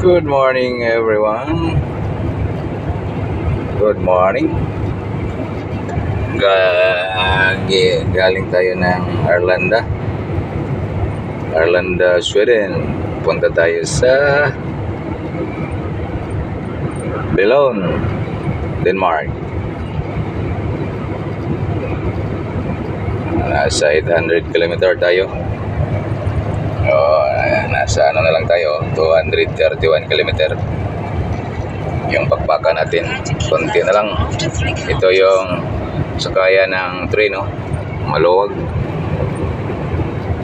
Good morning, everyone. Good morning. Galing tayo ng Arlanda, Sweden. Punta tayo sa Billund, Denmark. Nasa 800 km tayo. Nasa na lang tayo, 231 km. Yung pakpakan natin, konti na lang. Ito yung sakaya ng train, maluwag.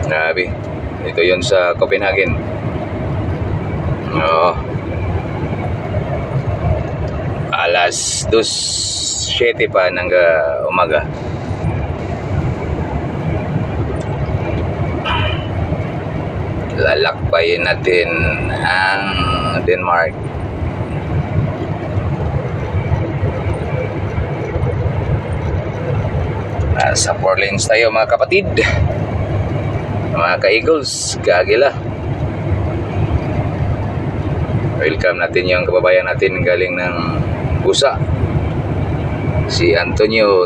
Grabe. Ito yun sa Copenhagen. Alas 2:07 pa ng umaga. Lalakbayin natin ang Denmark. Nasa 4 lanes tayo, mga kapatid, mga ka-Eagles, ka-Agila. Welcome natin yung kababayan natin galing ng USA, si Antonio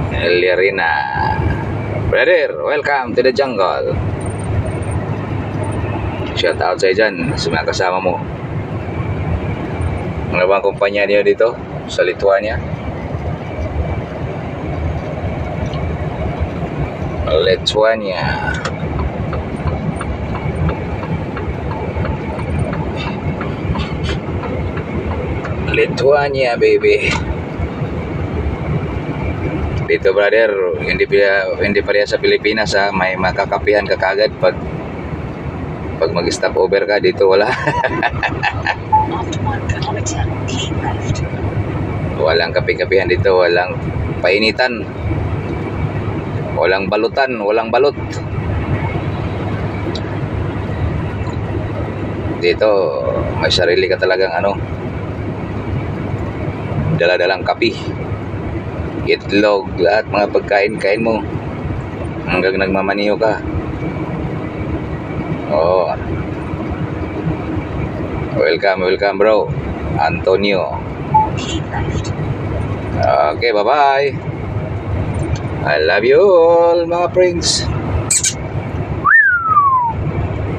Eliarina. Brother, welcome to the jungle. Shout out sa'yo dyan, sa mga kasama mo. Ano bang kumpanya niyo dito sa Lithuania? Lithuania, baby. Dito, brother, hindi pa sa Pilipinas, may makakapihan ka kagad pag mag-stop over ka. Dito wala. Walang kape-kapihan dito, walang painitan, walang balutan, walang balot. Dito may sarili ka talagang dala-dalang kape, itlog, lahat mga pagkain mo hanggang nagmamaniho ka. Welcome bro, Antonio. Okay, bye-bye. I love you all, mga friends.